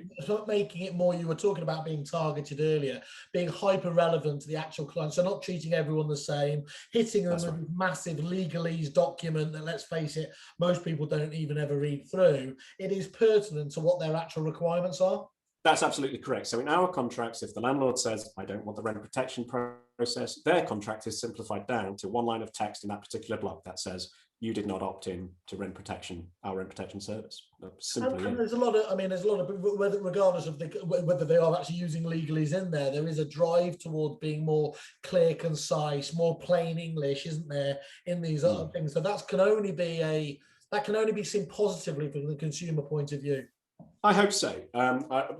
making it more, you were talking about being targeted earlier, being hyper relevant to the actual client. So not treating everyone the same, hitting them with a massive legalese document that, let's face it, most people don't even ever read through. It is pertinent to what their actual requirements are. That's absolutely correct. So in our contracts, if the landlord says, I don't want the rent protection process, their contract is simplified down to one line of text in that particular block that says, you did not opt in to rent protection, our rent protection service. And there's a lot of, regardless of whether they are actually using legalese in there, there is a drive towards being more clear, concise, more plain English, isn't there, in these other things? So that can only be seen positively from the consumer point of view. I hope so.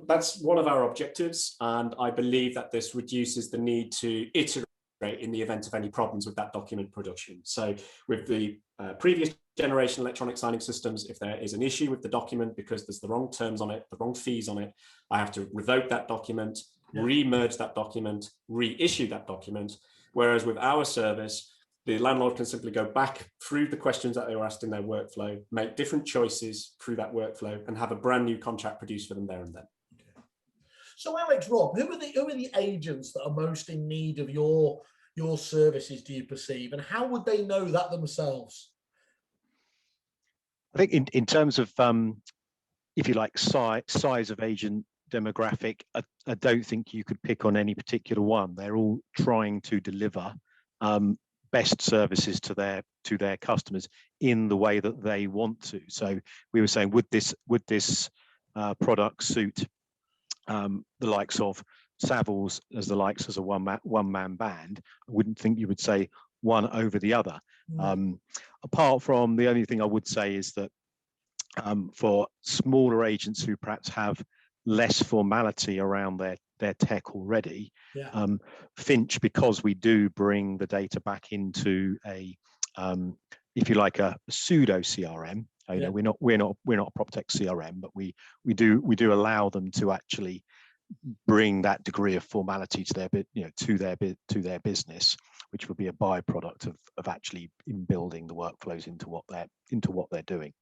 That's one of our objectives, and I believe that this reduces the need to iterate in the event of any problems with that document production. So with the previous generation electronic signing systems, if there is an issue with the document because there's the wrong terms on it, the wrong fees on it, I have to revoke that document, re-merge that document, reissue that document. Whereas with our service, the landlord can simply go back through the questions that they were asked in their workflow, make different choices through that workflow, and have a brand new contract produced for them there and then. So Alex, Rob, who are the agents that are most in need of your services, do you perceive, and how would they know that themselves? I think in terms of, if you like, size of agent demographic, I don't think you could pick on any particular one. They're all trying to deliver best services to their customers in the way that they want to. So we were saying, would this product suit the likes of Savills as a one-man band? I wouldn't think you would say one over the other. Apart from, the only thing I would say is that for smaller agents who perhaps have less formality around their tech already, Finch, because we do bring the data back into a if you like, a pseudo CRM. You know, we're not a PropTech CRM, but we do allow them to actually bring that degree of formality to their business, which would be a byproduct of actually in building the workflows into what they're doing.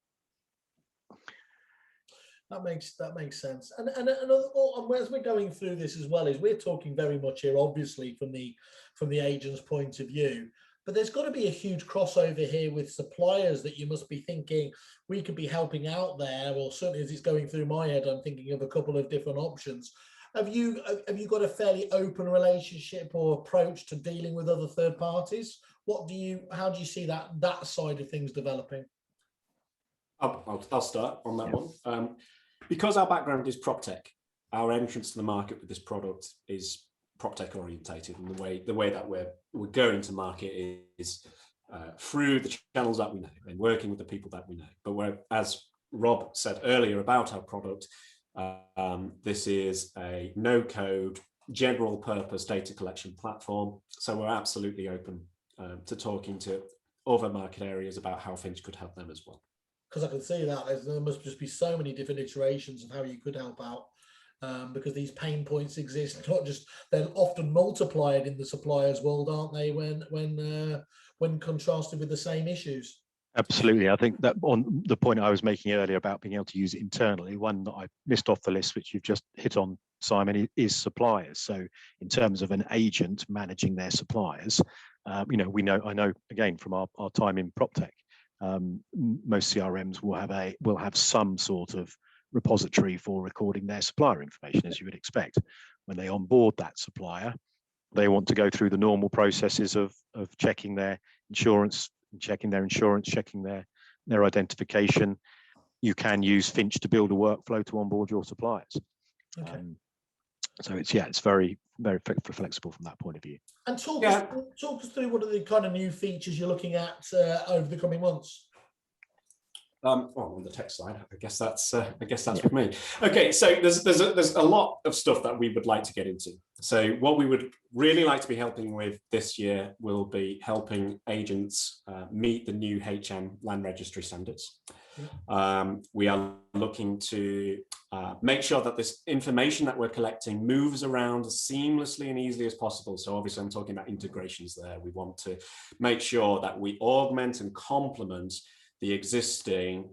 That makes sense. And as we're going through this as well, is we're talking very much here, obviously, from the agent's point of view. But there's got to be a huge crossover here with suppliers that you must be thinking we could be helping out there. Or certainly, as it's going through my head, I'm thinking of a couple of different options. Have you got a fairly open relationship or approach to dealing with other third parties? How do you see that side of things developing? I'll start on that one. Because our background is PropTech, our entrance to the market with this product is PropTech orientated, and the way that we're going to market is through the channels that we know and working with the people that we know. But as Rob said earlier about our product, this is a no-code, general-purpose data collection platform. So we're absolutely open to talking to other market areas about how Finch could help them as well. Because I can see that there must just be so many different iterations of how you could help out, because these pain points exist. Not just, they're often multiplied in the suppliers world, aren't they? When contrasted with the same issues. Absolutely. I think that on the point I was making earlier about being able to use it internally, one that I missed off the list, which you've just hit on, Simon, is suppliers. So in terms of an agent managing their suppliers, I know again from our time in PropTech, most CRMs will have some sort of repository for recording their supplier information, as you would expect. When they onboard that supplier, they want to go through the normal processes of checking their insurance, checking their identification. You can use Finch to build a workflow to onboard your suppliers. Okay. So it's very, very flexible from that point of view. And talk us through what are the kind of new features you're looking at over the coming months. On the tech side, I guess that's with me. Okay, so there's a lot of stuff that we would like to get into. So what we would really like to be helping with this year will be helping agents meet the new HM land registry standards. We are looking to make sure that this information that we're collecting moves around as seamlessly and easily as possible. So obviously I'm talking about integrations there. We want to make sure that we augment and complement the existing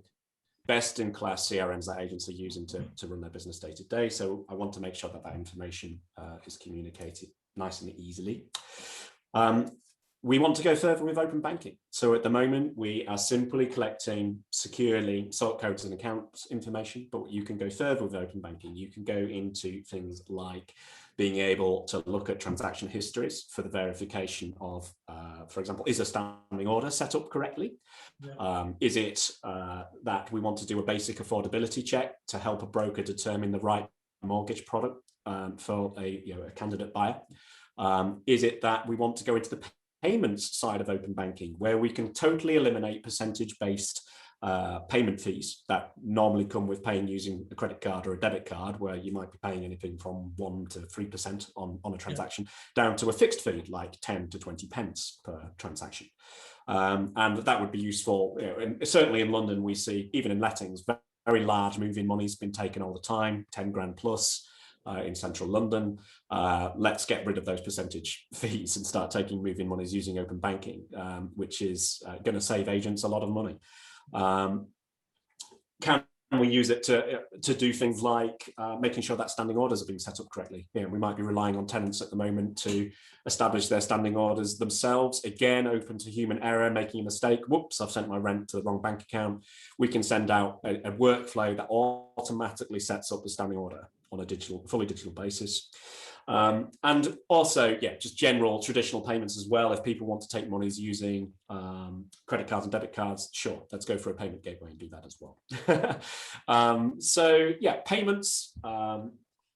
best-in-class CRMs that agents are using to run their business day to day. So I want to make sure that that information is communicated nice and easily. We want to go further with open banking. So at the moment, we are simply collecting securely sort codes and accounts information, but you can go further with open banking. You can go into things like being able to look at transaction histories for the verification of, for example, is a standing order set up correctly? Yeah. Is it that we want to do a basic affordability check to help a broker determine the right mortgage product for a candidate buyer? Is it that we want to go into the payments side of open banking, where we can totally eliminate percentage-based payment fees that normally come with paying using a credit card or a debit card, where you might be paying anything from 1 to 3% on a transaction, down to a fixed fee like 10 to 20 pence per transaction. And that would be useful. And certainly in London, we see, even in lettings, very large moving money's been taken all the time, 10 grand plus. In central London, let's get rid of those percentage fees and start taking moving monies using open banking, which is going to save agents a lot of money. Can we use it to do things like making sure that standing orders are being set up correctly? We might be relying on tenants at the moment to establish their standing orders themselves. Again, open to human error, making a mistake. Whoops, I've sent my rent to the wrong bank account. We can send out a workflow that automatically sets up the standing order on a fully digital basis. And also, just general traditional payments as well. If people want to take monies using credit cards and debit cards, sure, let's go for a payment gateway and do that as well. So payments,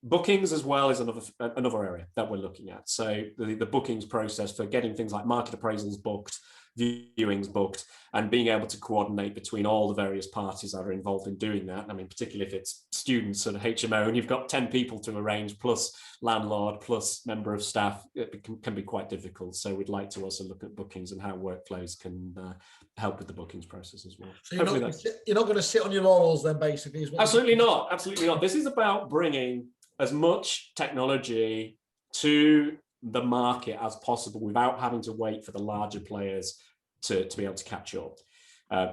bookings as well is another area that we're looking at. So the bookings process for getting things like market appraisals booked, viewings booked, and being able to coordinate between all the various parties that are involved in doing that. I mean, particularly if it's students and HMO and you've got 10 people to arrange, plus landlord, plus member of staff, it can be quite difficult. So we'd like to also look at bookings and how workflows can help with the bookings process as well. So you're not going to sit on your laurels then, basically? Is what absolutely not. Absolutely not. This is about bringing as much technology to the market as possible without having to wait for the larger players to be able to catch up.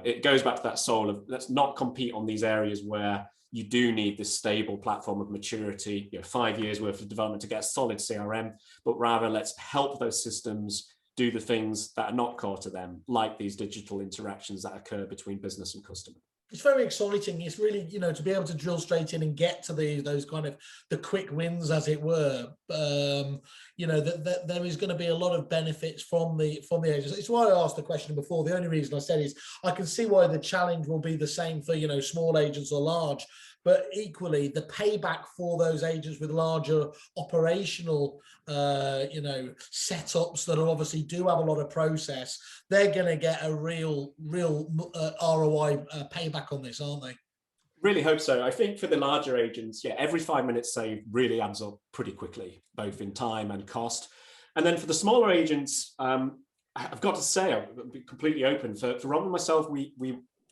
It goes back to that soul of, let's not compete on these areas where you do need this stable platform of maturity, 5 years worth of development to get a solid CRM, but rather let's help those systems do the things that are not core to them, like these digital interactions that occur between business and customer. It's very exciting. It's really, to be able to drill straight in and get to those kind of the quick wins, as it were. That there is going to be a lot of benefits from the agents. It's why I asked the question before. The only reason I said is I can see why the challenge will be the same for small agents or large. But equally, the payback for those agents with larger operational, setups that are obviously do have a lot of process, they're going to get a real ROI payback on this, aren't they? Really hope so. I think for the larger agents, every 5 minutes saved really adds up pretty quickly, both in time and cost. And then for the smaller agents, I've got to say, I'll be completely open. For Rob and myself,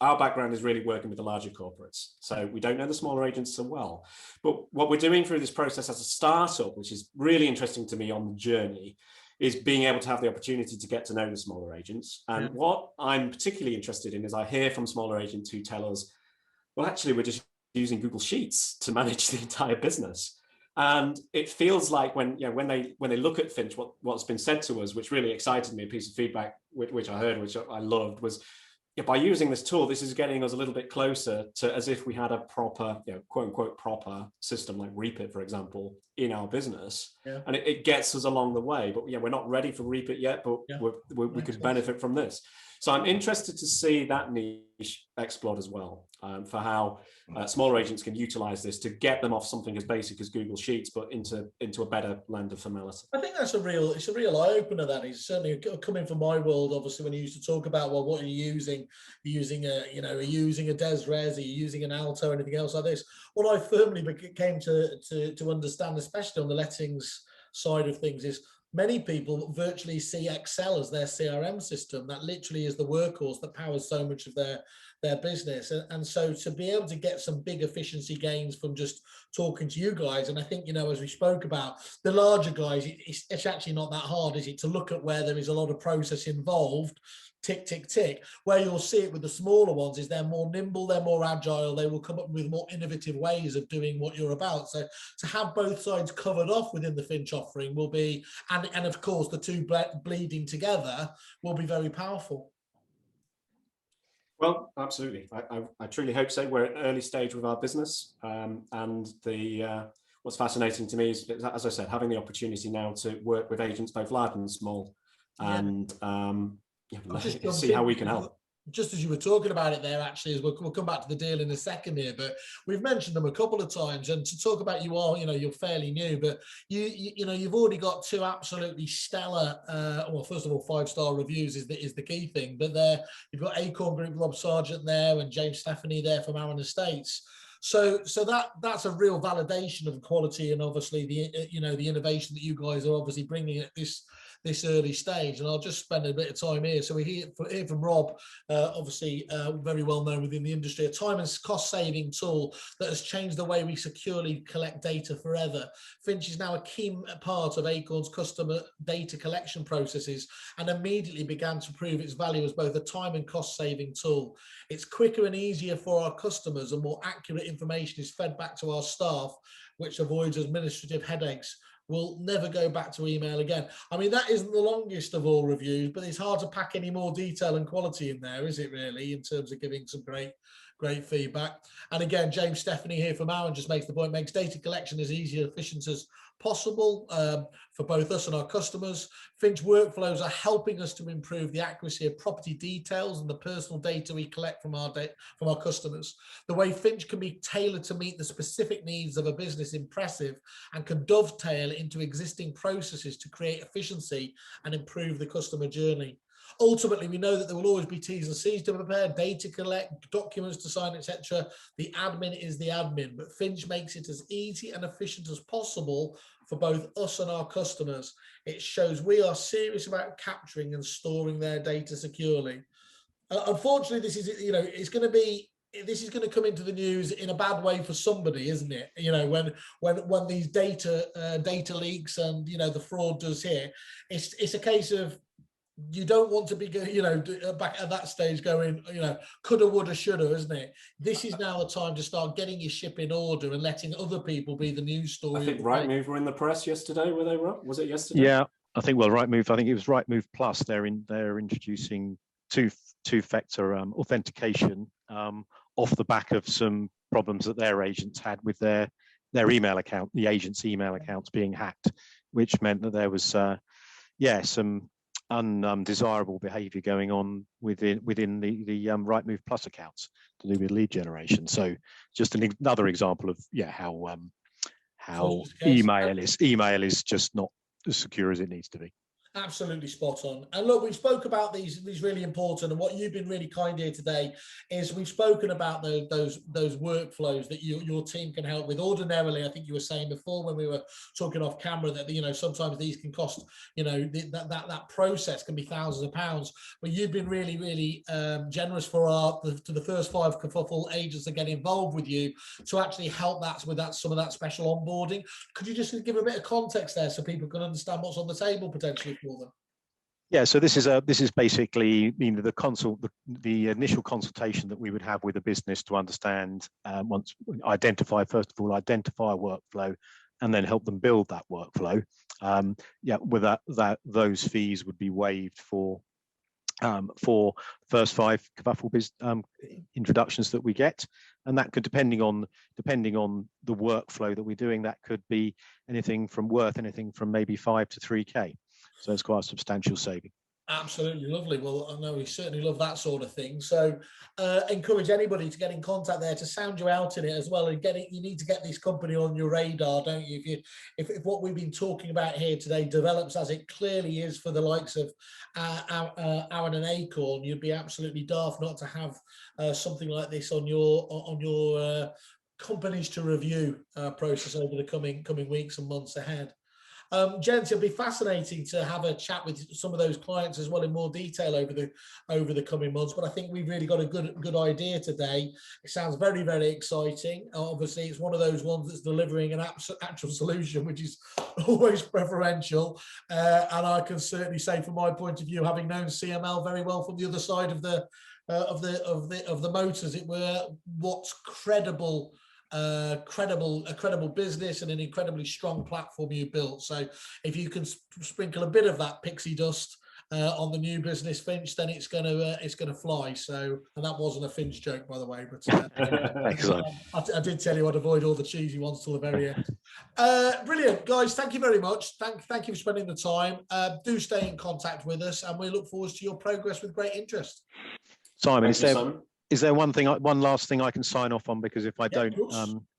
our background is really working with the larger corporates. So we don't know the smaller agents so well. But what we're doing through this process as a startup, which is really interesting to me on the journey, is being able to have the opportunity to get to know the smaller agents. And what I'm particularly interested in is I hear from smaller agents who tell us, well, actually, we're just using Google Sheets to manage the entire business. And it feels like when they look at Finch, what's been said to us, which really excited me, a piece of feedback which I heard, which I loved, was, by using this tool, this is getting us a little bit closer to as if we had a proper, quote unquote, proper system like Reapit, for example, in our business, Yeah. and it gets us along the way. But yeah, we're not ready for Reap It yet, but Yeah. we could benefit from this. So I'm interested to see that niche explored as well, for how smaller agents can utilize this to get them off something as basic as Google Sheets, but into a better blend of formality. I think it's a real eye opener. That is certainly coming from my world. Obviously, when you used to talk about, well, what are you using? You're using are you using a Desres? Are you using an Alto? Anything else like this? What I firmly came to understand, especially on the lettings side of things, is many people virtually see Excel as their CRM system. That literally is the workhorse that powers so much of their business. And so to be able to get some big efficiency gains from just talking to you guys, and I think, as we spoke about, the larger guys, it's actually not that hard, is it, to look at where there is a lot of process involved, tick, tick, tick. Where you'll see it with the smaller ones is they're more nimble, they're more agile, they will come up with more innovative ways of doing what you're about. So to have both sides covered off within the Finch offering will be, and of course the two bleeding together, will be very powerful. Well, absolutely. I truly hope so. We're at an early stage with our business, and what's fascinating to me is, as I said, having the opportunity now to work with agents both large and small, and see how we can help. Just as you were talking about it there, actually, as we'll come back to the deal in a second here, but we've mentioned them a couple of times, and to talk about you all, you're fairly new, but you've already got two absolutely stellar, well, first of all, 5-star reviews is the key thing, but you've got Acorn Group, Rob Sargent there, and James Stephanie there from Aaron Estates. So that's a real validation of quality, and obviously the innovation that you guys are obviously bringing at this early stage. And I'll just spend a bit of time here. So we hear from Rob, obviously very well known within the industry, a time and cost saving tool that has changed the way we securely collect data forever. Finch is now a key part of Acorn's customer data collection processes, and immediately began to prove its value as both a time and cost saving tool. It's quicker and easier for our customers, and more accurate information is fed back to our staff, which avoids administrative headaches. We'll never go back to email again. I mean, that isn't the longest of all reviews, but it's hard to pack any more detail and quality in there, is it really, in terms of giving some great feedback. And again, James Stephanie here from Aaron just makes the point, makes data collection as easy and efficient as possible for both us and our customers. Finch workflows are helping us to improve the accuracy of property details and the personal data we collect from our customers. The way Finch can be tailored to meet the specific needs of a business impressive, and can dovetail into existing processes to create efficiency and improve the customer journey. Ultimately, we know that there will always be T's and C's to prepare, data collect, documents to sign, etc. The admin is the admin, but Finch makes it as easy and efficient as possible for both us and our customers. It shows we are serious about capturing and storing their data securely. Unfortunately, this is, this is going to come into the news in a bad way for somebody, isn't it? When these data leaks and the fraud does hit, it's a case of, you don't want to be, back at that stage going, coulda, woulda, shoulda, isn't it? This is now the time to start getting your ship in order and letting other people be the news story. I think Rightmove were in the press yesterday, were they, Rob? Was it yesterday? Yeah, I think, Rightmove, I think it was Rightmove Plus. They're introducing two-factor authentication off the back of some problems that their agents had with their email account, the agent's email accounts being hacked, which meant that there was, some undesirable behavior going on within the Rightmove Plus accounts to do with lead generation. So just another example of how email is just not as secure as it needs to be. Absolutely spot on. And look, we spoke about these really important, and what you've been really kind here today is we've spoken about those workflows that your team can help with. Ordinarily, I think you were saying before when we were talking off camera that sometimes these can cost, that process can be thousands of pounds, but you've been really generous for the first 5 Kerfuffle agents that get involved with you to actually help with some of that special onboarding. Could you just give a bit of context there so people can understand what's on the table potentially for them? Yeah, so this is basically the initial consultation that we would have with a business to understand, identify a workflow, and then help them build that workflow. With those fees would be waived for for the first 5 Kerfuffle introductions that we get, and that could, depending on the workflow that we're doing, that could be anything from maybe 5 to 3K. So it's quite a substantial saving. Absolutely lovely. Well, I know we certainly love that sort of thing. So encourage anybody to get in contact there to sound you out in it as well, and get it. You need to get this company on your radar, don't you? If what we've been talking about here today develops as it clearly is for the likes of Aaron and Acorn, you'd be absolutely daft not to have something like this on your companies to review process over the coming weeks and months ahead. Gents, it'll be fascinating to have a chat with some of those clients as well in more detail over the coming months. But I think we've really got a good idea today. It sounds very, very exciting. Obviously, it's one of those ones that's delivering an actual solution, which is always preferential. And I can certainly say, from my point of view, having known CML very well from the other side of the motors, it were what's credible. A credible business and an incredibly strong platform you built. So if you can sprinkle a bit of that pixie dust on the new business, Finch, then it's gonna fly. So, and that wasn't a Finch joke, by the way, but I did tell you I'd avoid all the cheesy ones till the very end. Brilliant, guys. Thank you very much. Thank you for spending the time. Do stay in contact with us, and we look forward to your progress with great interest. Simon, is there one last thing I can sign off on? Because if I don't,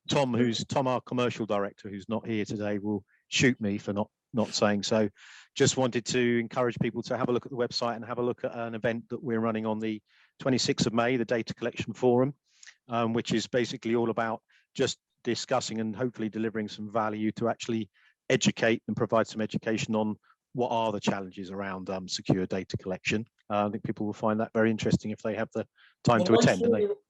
Tom, our commercial director, who's not here today, will shoot me for not saying so. Just wanted to encourage people to have a look at the website and have a look at an event that we're running on the 26th of May, the Data Collection Forum, which is basically all about just discussing and hopefully delivering some value to actually educate and provide some education on what are the challenges around secure data collection. I think people will find that very interesting if they have the time to attend.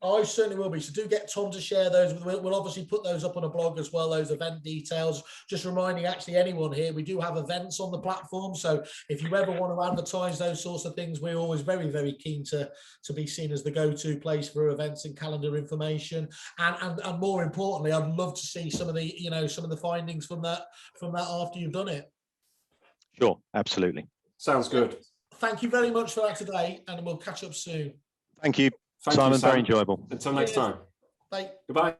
I certainly will be. So do get Tom to share those. We'll obviously put those up on a blog as well, those event details. Just reminding actually anyone here, we do have events on the platform. So if you ever want to advertise those sorts of things, we're always very, very keen to be seen as the go-to place for events and calendar information. And more importantly, I'd love to see some of the findings from that after you've done it. Sure, absolutely. Sounds good. Thank you very much for that today, and we'll catch up soon. Thank you, Simon. Very enjoyable. Until next time. Bye. Goodbye.